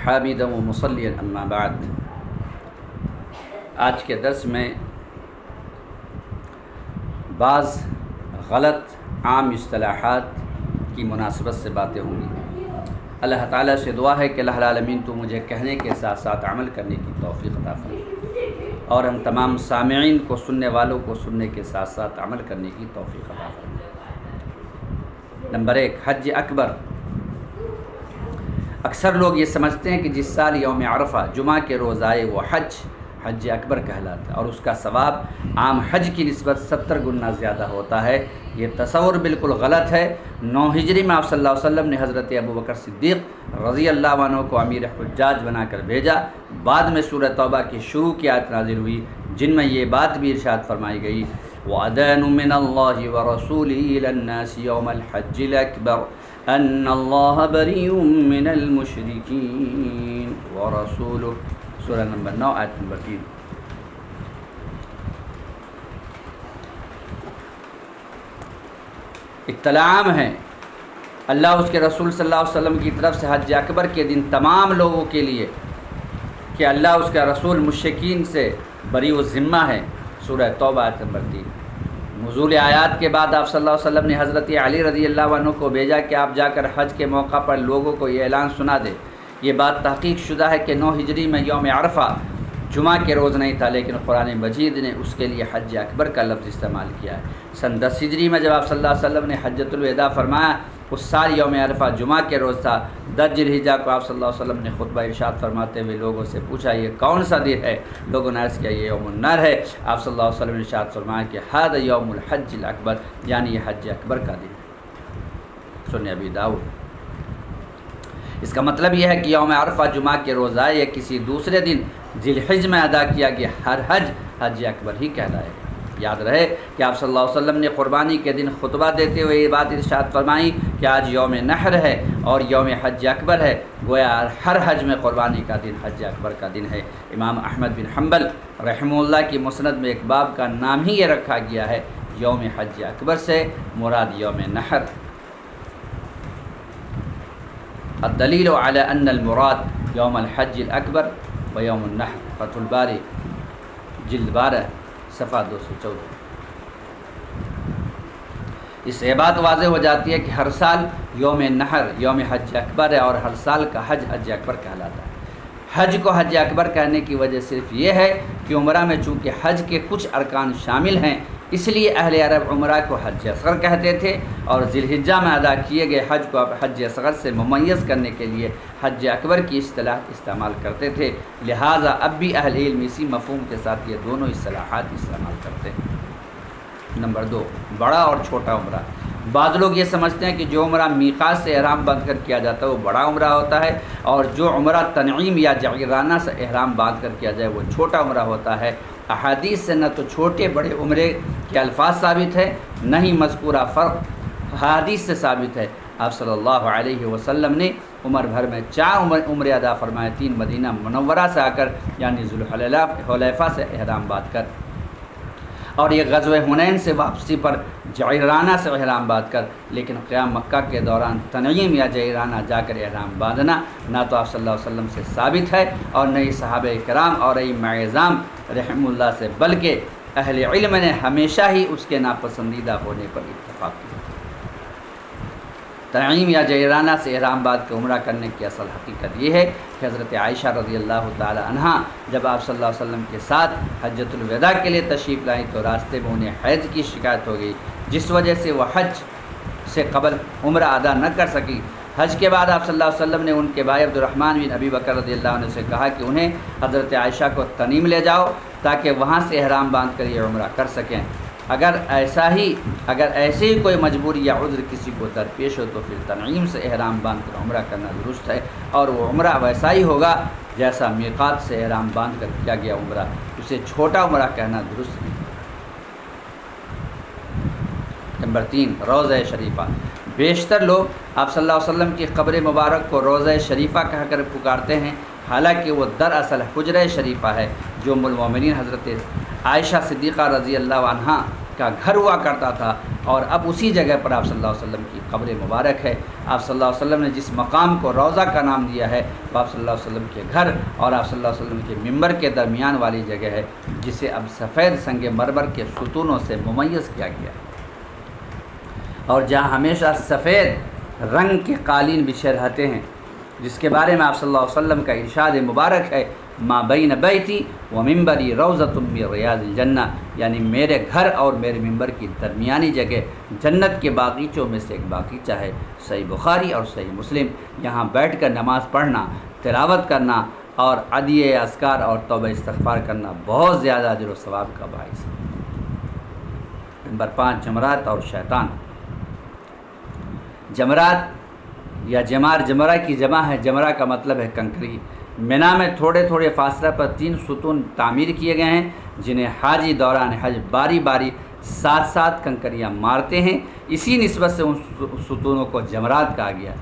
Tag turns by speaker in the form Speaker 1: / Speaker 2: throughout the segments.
Speaker 1: حامدا ومصليا اما بعد۔ آج کے درس میں بعض غلط عام اصطلاحات کی مناسبت سے باتیں ہوں گی۔ اللہ تعالیٰ سے دعا ہے کہ اللہ العالمین تو مجھے کہنے کے ساتھ ساتھ عمل کرنے کی توفیق عطا فرمائے، اور ہم تمام سامعین کو، سننے والوں کو سننے کے ساتھ ساتھ عمل کرنے کی توفیق عطا فرمائے۔ نمبر 1، حج اکبر۔ اکثر لوگ یہ سمجھتے ہیں کہ جس سال یوم عرفہ جمعہ کے روز آئے وہ حج اکبر کہلاتا ہے، اور اس کا ثواب عام حج کی نسبت 70 گنا زیادہ ہوتا ہے۔ یہ تصور بالکل غلط ہے۔ 9 ہجری میں آپ صلی اللہ علیہ وسلم نے حضرت ابوبکر صدیق رضی اللہ عنہ کو امیر حجاج بنا کر بھیجا۔ بعد میں سورہ توبہ کی شروع کی آیت نازل ہوئی جن میں یہ بات بھی ارشاد فرمائی گئی، وَأَذَانٌ مِّنَ اللَّهِ وَرَسُولِهِ إِلَى النَّاسِ يَوْمَ الْحَجِّ الْأَكْبَرِ أَنَّ اللَّهَ بَرِيءٌ مِّنَ الْمُشْرِكِينَ وَرَسُولُهُ، سورہ نمبر 9 آیت نمبر 3۔ اطلاع عام ہے اللہ اس کے رسول صلی اللہ علیہ وسلم کی طرف سے حج اکبر کے دن تمام لوگوں کے لیے کہ اللہ اس کا رسول مشرکین سے بری و ذمہ ہے، سورہ توبہ آیت نمبر 3۔ نزول آیات کے بعد آپ صلی اللہ علیہ وسلم نے حضرت علی رضی اللہ عنہ کو بھیجا کہ آپ جا کر حج کے موقع پر لوگوں کو یہ اعلان سنا دے۔ یہ بات تحقیق شدہ ہے کہ 9 ہجری میں یوم عرفہ جمعہ کے روز نہیں تھا، لیکن قرآن مجید نے اس کے لیے حج اکبر کا لفظ استعمال کیا ہے۔ سن 10 ہجری میں جب آپ صلی اللہ علیہ وسلم نے حجۃ الوداع فرمایا، اس سال یوم عرفہ جمعہ کے روز تھا۔ 10 ذی الحجہ کو آپ صلی اللہ علیہ وسلم نے خطبہ ارشاد فرماتے ہوئے لوگوں سے پوچھا یہ کون سا دن ہے؟ لوگوں نے عرض کیا یہ یوم النحر ہے۔ آپ صلی اللہ علیہ وسلم نے ارشاد فرمایا کہ ھذا یوم الحج الاکبر، یعنی یہ حج اکبر کا دن ہے۔ سنن ابی داؤد۔ اس کا مطلب یہ ہے کہ یوم عرفہ جمعہ کے روز آئے یا کسی دوسرے دن ذی الحجہ میں ادا کیا گیا ہر حج اکبر ہی کہلائے گا۔ یاد رہے کہ آپ صلی اللہ علیہ وسلم نے قربانی کے دن خطبہ دیتے ہوئے یہ بات ارشاد فرمائی کہ آج یوم نحر ہے اور یوم حج اکبر ہے، گویا ہر حج میں قربانی کا دن حج اکبر کا دن ہے۔ امام احمد بن حنبل رحمہ اللہ کی مسند میں ایک باب کا نام ہی یہ رکھا گیا ہے، یوم حج اکبر سے مراد یوم نحر۔ الدلیل علی ان المراد یوم الحج الاکبر و یوم النحر، فتح الباری جلد 12 صفحہ 214۔ اس سے بات واضح ہو جاتی ہے کہ ہر سال یوم نحر یوم حج اکبر ہے، اور ہر سال کا حج اکبر کہلاتا ہے۔ حج کو حج اکبر کہنے کی وجہ صرف یہ ہے کہ عمرہ میں چونکہ حج کے کچھ ارکان شامل ہیں، اس لیے اہل عرب عمرہ کو حج اصغر کہتے تھے، اور ذی الحجہ میں ادا کیے گئے حج کو حج اصغر سے ممیز کرنے کے لیے حج اکبر کی اصطلاح استعمال کرتے تھے۔ لہٰذا اب بھی اہل علم اسی مفہوم کے ساتھ یہ دونوں اصطلاحات استعمال کرتے ہیں۔ نمبر 2، بڑا اور چھوٹا عمرہ۔ بعض لوگ یہ سمجھتے ہیں کہ جو عمرہ میقات سے احرام باندھ کر کیا جاتا ہے وہ بڑا عمرہ ہوتا ہے، اور جو عمرہ تنعیم یا جعرانہ سے احرام باندھ کر کیا جائے وہ چھوٹا عمرہ ہوتا ہے۔ احادیث سے نہ تو چھوٹے بڑے عمرے کے الفاظ ثابت ہے، نہ ہی مذکورہ فرق حدیث سے ثابت ہے۔ آپ صلی اللہ علیہ وسلم نے عمر بھر میں 4 عمرے ادا فرمائے، 3 مدینہ منورہ سے آ کر یعنی ذوالحلیفہ سے احرام باندھ کر، اور یہ غزوہ حنین سے واپسی پر جعرانہ سے احرام باندھ کر۔ لیکن قیام مکہ کے دوران تنعیم یا جعرانہ جا کر احرام باندھنا نہ تو آپ صلی اللہ علیہ وسلم سے ثابت ہے اور نہ ہی صحابہ کرام اور ائمہ اعظام رحم اللہ سے، بلکہ اہل علم نے ہمیشہ ہی اس کے ناپسندیدہ ہونے پر اتفاق کیا۔ تنعیم یا جعرانہ سے احرام باندھ کے عمرہ کرنے کی اصل حقیقت یہ ہے کہ حضرت عائشہ رضی اللہ تعالی عنہا جب آپ صلی اللہ علیہ وسلم کے ساتھ حجۃ الوداع کے لیے تشریف لائیں تو راستے میں انہیں حیض کی شکایت ہو گئی، جس وجہ سے وہ حج سے قبل عمرہ ادا نہ کر سکی۔ حج کے بعد آپ صلی اللہ علیہ وسلم نے ان کے بھائی عبد الرحمن بن ابی بکر رضی اللہ عنہ سے کہا کہ انہیں حضرت عائشہ کو تنعیم لے جاؤ تاکہ وہاں سے احرام باندھ کر یہ عمرہ کر سکیں۔ اگر ایسے ہی کوئی مجبوری یا عذر کسی کو درپیش ہو تو پھر تنعیم سے احرام باندھ کر عمرہ کرنا درست ہے، اور وہ عمرہ ویسا ہی ہوگا جیسا میقات سے احرام باندھ کر کیا گیا عمرہ، اسے چھوٹا عمرہ کہنا درست نہیں۔ نمبر 3، روضہ شریفہ۔ بیشتر لوگ آپ صلی اللہ علیہ وسلم کی قبر مبارک کو روضہ شریفہ کہہ کر پکارتے ہیں، حالانکہ وہ دراصل حجرہ شریفہ ہے جو ام المومنین حضرت عائشہ صدیقہ رضی اللہ عنہا کا گھر ہوا کرتا تھا، اور اب اسی جگہ پر آپ صلی اللہ علیہ وسلم کی قبر مبارک ہے۔ آپ صلی اللہ علیہ وسلم نے جس مقام کو روضہ کا نام دیا ہے، وہ آپ صلی اللہ علیہ وسلم کے گھر اور آپ صلی اللہ علیہ وسلم کے ممبر کے درمیان والی جگہ ہے، جسے اب سفید سنگ مرمر کے ستونوں سے ممیز کیا گیا، اور جہاں ہمیشہ سفید رنگ کے قالین بچھے رہتے ہیں، جس کے بارے میں آپ صلی اللہ علیہ وسلم کا ارشاد مبارک ہے، ما بین بیتی و ممبری روضۃ من ریاض الجنہ، یعنی میرے گھر اور میرے ممبر کی درمیانی جگہ جنت کے باغیچوں میں سے ایک باغیچہ ہے۔ صحیح بخاری اور صحیح مسلم۔ یہاں بیٹھ کر نماز پڑھنا، تلاوت کرنا اور ادعیے اذکار اور توبہ استغفار کرنا بہت زیادہ اجر و ثواب کا باعث ہے۔ نمبر 5، جمرات اور شیطان۔ جمرات یا جمار، جمرہ کی جمع ہے، جمرہ کا مطلب ہے کنکری۔ مینا میں تھوڑے تھوڑے فاصلہ پر 3 ستون تعمیر کیے گئے ہیں، جنہیں حاجی دوران حج باری باری ساتھ ساتھ کنکریاں مارتے ہیں، اسی نسبت سے ان ستونوں کو جمرات کہا گیا۔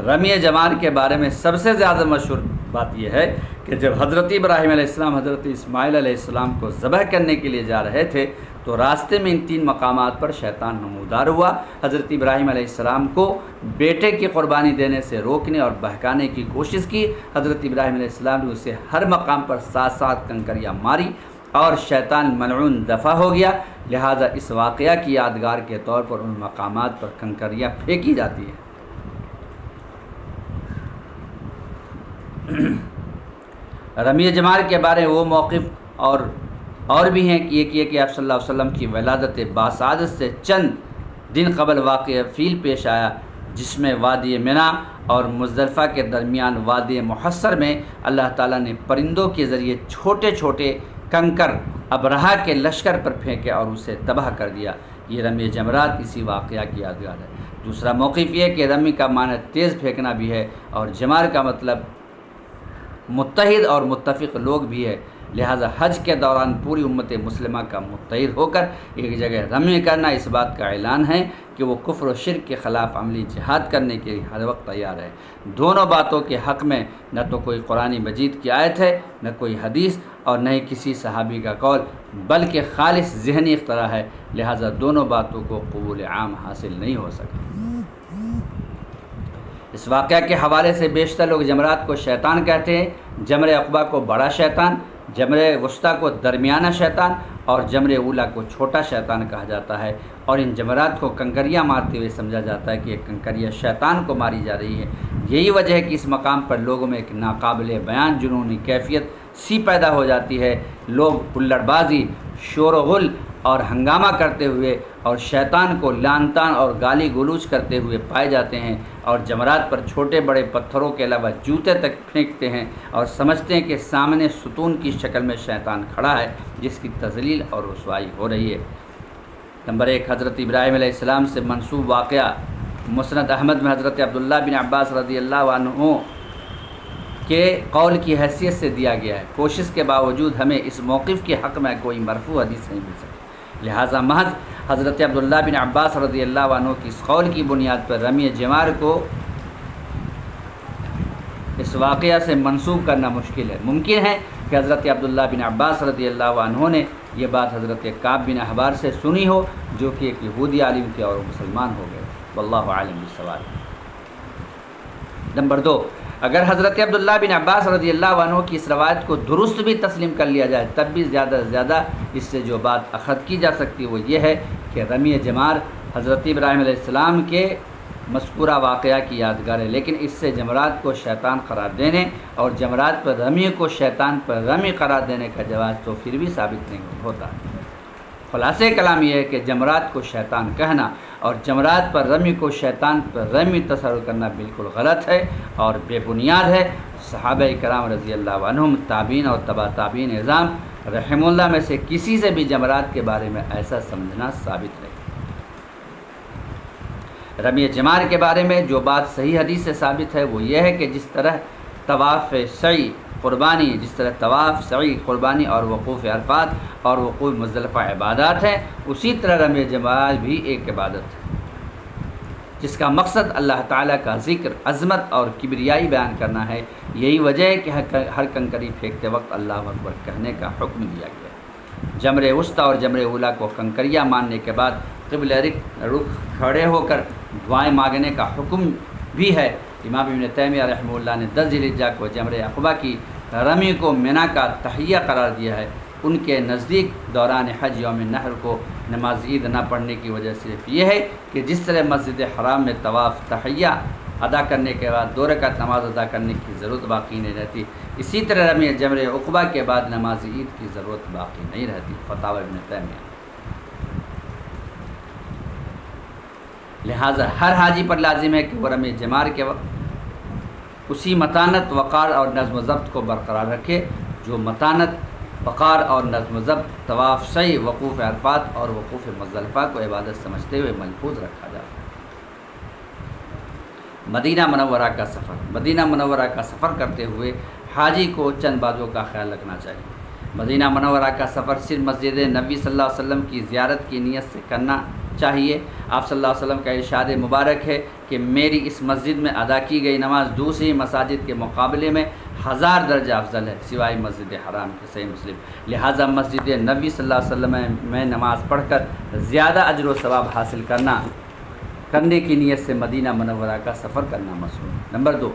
Speaker 1: رمی جمار کے بارے میں سب سے زیادہ مشہور بات یہ ہے کہ جب حضرت ابراہیم علیہ السلام حضرت اسماعیل علیہ السلام کو ذبح کرنے کے لیے جا رہے تھے، تو راستے میں ان 3 مقامات پر شیطان نمودار ہوا۔ حضرت ابراہیم علیہ السلام کو بیٹے کی قربانی دینے سے روکنے اور بہکانے کی کوشش کی۔ حضرت ابراہیم علیہ السلام نے اسے ہر مقام پر ساتھ ساتھ کنکریاں ماری اور شیطان ملعون دفع ہو گیا، لہذا اس واقعہ کی یادگار کے طور پر ان مقامات پر کنکریاں پھینکی جاتی ہیں۔ رمی جمار کے بارے میں وہ موقف اور بھی ہیں کہ ایک یہ کہ آپ صلی اللہ علیہ وسلم کی ولادت باسعادت سے چند دن قبل واقعہ فیل پیش آیا، جس میں وادی منا اور مزدلفہ کے درمیان وادی محصر میں اللہ تعالیٰ نے پرندوں کے ذریعے چھوٹے چھوٹے کنکر ابرہا کے لشکر پر پھینکے اور اسے تباہ کر دیا۔ یہ رمی جمرات اسی واقعہ کی یادگار ہے۔ دوسرا موقف یہ کہ رمی کا معنی تیز پھینکنا بھی ہے، اور جمار کا مطلب متحد اور متفق لوگ بھی ہے، لہذا حج کے دوران پوری امت مسلمہ کا متحد ہو کر ایک جگہ رمی کرنا اس بات کا اعلان ہے کہ وہ کفر و شرک کے خلاف عملی جہاد کرنے کے لیے ہر وقت تیار ہے۔ دونوں باتوں کے حق میں نہ تو کوئی قرآن مجید کی آیت ہے، نہ کوئی حدیث، اور نہ ہی کسی صحابی کا قول، بلکہ خالص ذہنی اختراع ہے، لہذا دونوں باتوں کو قبول عام حاصل نہیں ہو سکا۔ اس واقعہ کے حوالے سے بیشتر لوگ جمرات کو شیطان کہتے ہیں، جمر عقبہ کو بڑا شیطان، جمر وسطیٰ کو درمیانہ شیطان اور جمر اولیٰ کو چھوٹا شیطان کہا جاتا ہے، اور ان جمرات کو کنکریاں مارتے ہوئے سمجھا جاتا ہے کہ ایک کنکریاں شیطان کو ماری جا رہی ہے۔ یہی وجہ ہے کہ اس مقام پر لوگوں میں ایک ناقابل بیان جنونی کیفیت سی پیدا ہو جاتی ہے۔ لوگ ہلڑ بازی، شور و غل اور ہنگامہ کرتے ہوئے اور شیطان کو لعن طعن اور گالی گلوچ کرتے ہوئے پائے جاتے ہیں، اور جمرات پر چھوٹے بڑے پتھروں کے علاوہ جوتے تک پھینکتے ہیں اور سمجھتے ہیں کہ سامنے ستون کی شکل میں شیطان کھڑا ہے جس کی تذلیل اور رسوائی ہو رہی ہے۔ نمبر 1، حضرت ابراہیم علیہ السلام سے منسوب واقعہ مسند احمد میں حضرت عبداللہ بن عباس رضی اللہ عنہ کے قول کی حیثیت سے دیا گیا ہے۔ کوشش کے باوجود ہمیں اس موقف کے حق میں کوئی مرفوع حدیث نہیں مل سکی، لہٰذا محض حضرت عبداللہ بن عباس رضی اللہ عنہ کی اس قول کی بنیاد پر رمی جمار کو اس واقعہ سے منسوب کرنا مشکل ہے۔ ممکن ہے کہ حضرت عبداللہ بن عباس رضی اللہ عنہ نے یہ بات حضرت کعب بن احبار سے سنی ہو، جو کہ ایک یہودی عالم تھے اور وہ مسلمان ہو گئے۔ واللہ عالم بالصواب۔ نمبر 2، اگر حضرت عبداللہ بن عباس رضی اللہ عنہ کی اس روایت کو درست بھی تسلیم کر لیا جائے، تب بھی زیادہ سے زیادہ اس سے جو بات اخذ کی جا سکتی وہ یہ ہے کہ رمی جمار حضرت ابراہیم علیہ السلام کے مذکورہ واقعہ کی یادگار ہے، لیکن اس سے جمرات کو شیطان قرار دینے اور جمرات پر رمی کو شیطان پر رمی قرار دینے کا جواز تو پھر بھی ثابت نہیں ہوتا۔ خلاصہ کلام یہ ہے کہ جمرات کو شیطان کہنا اور جمرات پر رمی کو شیطان پر رمی تصور کرنا بالکل غلط ہے اور بے بنیاد ہے۔ صحابہ کرام رضی اللہ عنہم، تابعین اور تبع تابعین اعظام رحم اللہ میں سے کسی سے بھی جمرات کے بارے میں ایسا سمجھنا ثابت نہیں۔ رمی جمار کے بارے میں جو بات صحیح حدیث سے ثابت ہے وہ یہ ہے کہ جس طرح طواف سعی قربانی اور وقوف عرفات اور وقوف مزدلفہ عبادات ہیں، اسی طرح رمی جمار بھی ایک عبادت ہے، جس کا مقصد اللہ تعالیٰ کا ذکر، عظمت اور کبریائی بیان کرنا ہے۔ یہی وجہ ہے کہ ہر کنکری پھینکتے وقت اللہ اکبر کہنے کا حکم دیا گیا ہے۔ جمر وسطی اور جمر اولا کو کنکریہ ماننے کے بعد قبلہ رخ کھڑے ہو کر دعائیں مانگنے کا حکم بھی ہے۔ امام ابن تیمیہ رحمہ اللہ نے 10 ذی الحجہ کو جمر عقبہ کی رمی کو منی کا تحیہ قرار دیا ہے۔ ان کے نزدیک دوران حج یوم نحر کو نماز عید نہ پڑھنے کی وجہ صرف یہ ہے کہ جس طرح مسجد حرام میں طواف تحیہ ادا کرنے کے بعد 2 رکعت نماز ادا کرنے کی ضرورت باقی نہیں رہتی، اسی طرح رمی جمر عقبہ کے بعد نماز عید کی ضرورت باقی نہیں رہتی۔ فتاوی ابن تیمیہ۔ لہٰذا ہر حاجی پر لازم ہے کہ وہ رمی جمار کے وقت اسی متانت، وقار اور نظم و ضبط کو برقرار رکھے جو متانت، وقار اور نظم و ضبط طواف سعی، وقوف عرفات اور وقوف مزدلفہ کو عبادت سمجھتے ہوئے ملحوظ رکھا جائے۔ مدینہ منورہ کا سفر۔ مدینہ منورہ کا سفر کرتے ہوئے حاجی کو چند باتوں کا خیال رکھنا چاہیے۔ مدینہ منورہ کا سفر صرف مسجد نبی صلی اللہ علیہ وسلم کی زیارت کی نیت سے کرنا چاہیے۔ آپ صلی اللہ علیہ وسلم کا ارشاد مبارک ہے کہ میری اس مسجد میں ادا کی گئی نماز دوسری مساجد کے مقابلے میں 1000 درجہ افضل ہے سوائے مسجد حرام کے۔ صحیح مسلم۔ لہٰذا مسجد نبی صلی اللہ علیہ وسلم میں نماز پڑھ کر زیادہ اجر و ثواب حاصل کرنے کی نیت سے مدینہ منورہ کا سفر کرنا مسنون۔ نمبر 2،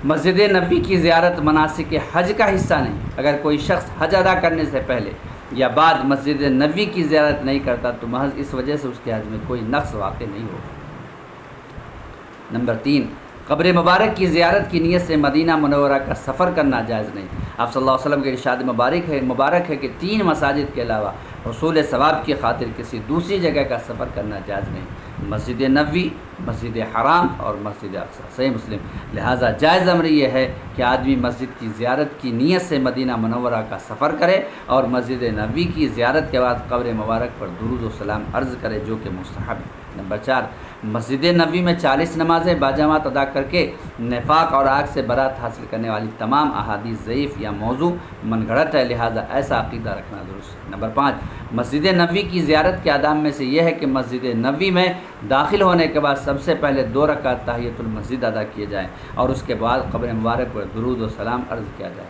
Speaker 1: مسجد نبی کی زیارت مناسک حج کا حصہ نہیں۔ اگر کوئی شخص حج ادا کرنے سے پہلے یا بعد مسجد نبی کی زیارت نہیں کرتا تو محض اس وجہ سے اس کے حج میں کوئی نقص واقع نہیں ہوگا۔ نمبر 3، قبر مبارک کی زیارت کی نیت سے مدینہ منورہ کا سفر کرنا جائز نہیں۔ آپ صلی اللہ علیہ وسلم کے ارشاد مبارک ہے کہ 3 مساجد کے علاوہ حصول ثواب کی خاطر کسی دوسری جگہ کا سفر کرنا جائز نہیں، مسجد نبوی، مسجد حرام اور مسجد اقصی۔ صحیح مسلم۔ لہٰذا جائز امر یہ ہے کہ آدمی مسجد کی زیارت کی نیت سے مدینہ منورہ کا سفر کرے اور مسجد نبوی کی زیارت کے بعد قبر مبارک پر درود و سلام عرض کرے، جو کہ مستحب ہے۔ نمبر 4، مسجد نبوی میں 40 نمازیں باجماعت ادا کر کے نفاق اور آگ سے برات حاصل کرنے والی تمام احادیث ضعیف یا موضوع من گھڑت ہے، لہٰذا ایسا عقیدہ رکھنا درست ہے۔ نمبر 5، مسجد نبوی کی زیارت کے آداب میں سے یہ ہے کہ مسجد نبوی میں داخل ہونے کے بعد سب سے پہلے 2 رکعت تحیۃ المسجد ادا کیے جائیں اور اس کے بعد قبر مبارک پر درود و سلام عرض کیا جائے۔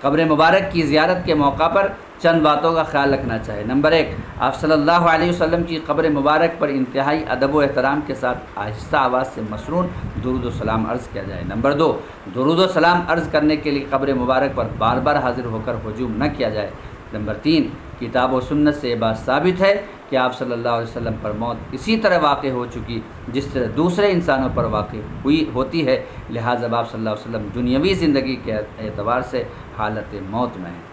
Speaker 1: قبر مبارک کی زیارت کے موقع پر چند باتوں کا خیال رکھنا چاہیے۔ نمبر 1، آپ صلی اللہ علیہ وسلم کی قبر مبارک پر انتہائی ادب و احترام کے ساتھ آہستہ آواز سے مسنون درود و سلام عرض کیا جائے۔ نمبر 2، درود و سلام عرض کرنے کے لیے قبر مبارک پر بار بار حاضر ہو کر ہجوم نہ کیا جائے۔ نمبر 3، کتاب و سنت سے یہ بات ثابت ہے کہ آپ صلی اللہ علیہ وسلم پر موت اسی طرح واقع ہو چکی جس طرح دوسرے انسانوں پر واقع ہوتی ہے، لہٰذا آپ صلی اللہ علیہ وسلم دنیاوی زندگی کے اعتبار سے حالت موت میں ہیں۔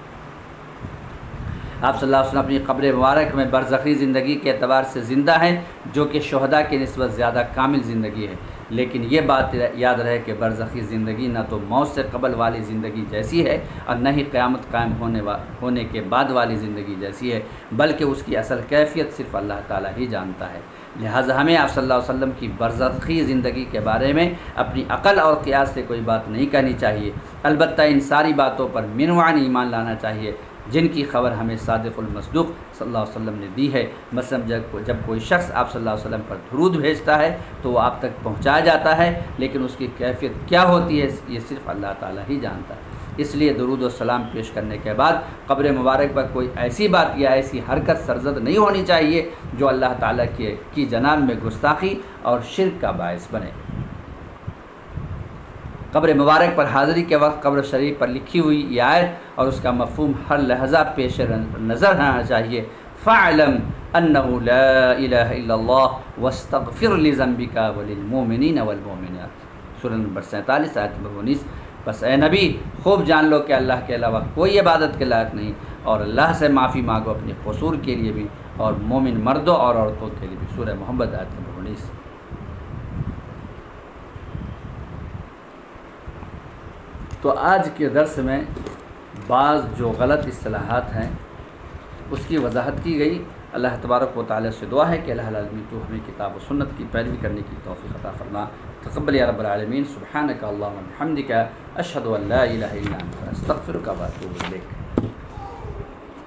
Speaker 1: آپ صلی اللہ علیہ وسلم اپنی قبر مبارک میں برزخی زندگی کے اعتبار سے زندہ ہیں، جو کہ شہداء کی نسبت زیادہ کامل زندگی ہے، لیکن یہ بات یاد رہے کہ برزخی زندگی نہ تو موت سے قبل والی زندگی جیسی ہے اور نہ ہی قیامت قائم ہونے کے بعد والی زندگی جیسی ہے، بلکہ اس کی اصل کیفیت صرف اللہ تعالیٰ ہی جانتا ہے۔ لہٰذا ہمیں آپ صلی اللہ علیہ وسلم کی برزخی زندگی کے بارے میں اپنی عقل اور قیاس سے کوئی بات نہیں کہنی چاہیے، البتہ ان ساری باتوں پر من وعن ایمان لانا چاہیے جن کی خبر ہمیں صادق المصدوق صلی اللہ علیہ وسلم نے دی ہے۔ مثلا جب کوئی شخص آپ صلی اللہ علیہ وسلم پر درود بھیجتا ہے تو وہ آپ تک پہنچایا جاتا ہے، لیکن اس کی کیفیت کیا ہوتی ہے یہ صرف اللہ تعالیٰ ہی جانتا ہے۔ اس لیے درود و سلام پیش کرنے کے بعد قبر مبارک پر کوئی ایسی بات یا ایسی حرکت سرزد نہیں ہونی چاہیے جو اللہ تعالیٰ کی جناب میں گستاخی اور شرک کا باعث بنے۔ قبر مبارک پر حاضری کے وقت قبر شریف پر لکھی ہوئی یہ آیت اور اس کا مفہوم ہر لحظہ پیش نظر رہنا چاہیے۔ فَاعْلَمْ أَنَّهُ لَا إِلَهَ إِلَّا اللَّهُ وَاسْتَغْفِرْ لِذَنبِكَ وَلِلْمُؤْمِنِينَ وَالْمُؤْمِنَاتِ۔ سورہ نمبر 47 آیت نمبر 19۔ بس اے نبی خوب جان لو کہ اللہ کے علاوہ کوئی عبادت کے لائق نہیں، اور اللہ سے معافی مانگو اپنے قصور کے لیے بھی اور مومن مردوں اور عورتوں کے لیے بھی۔ سورہ محمد آیت نمبر 19۔ تو آج کے درس میں بعض جو غلط اصطلاحات ہیں اس کی وضاحت کی گئی۔ اللہ تبارک و تعالی سے دعا ہے کہ الہ العالمین تو ہمیں کتاب و سنت کی پیروی کرنے کی توفیق عطا فرما۔ تقبل یا رب العالمین۔ سبحانک اللہم و بحمدک، اشہد ان لا الہ الا انت، استغفرک و اتوب الیک۔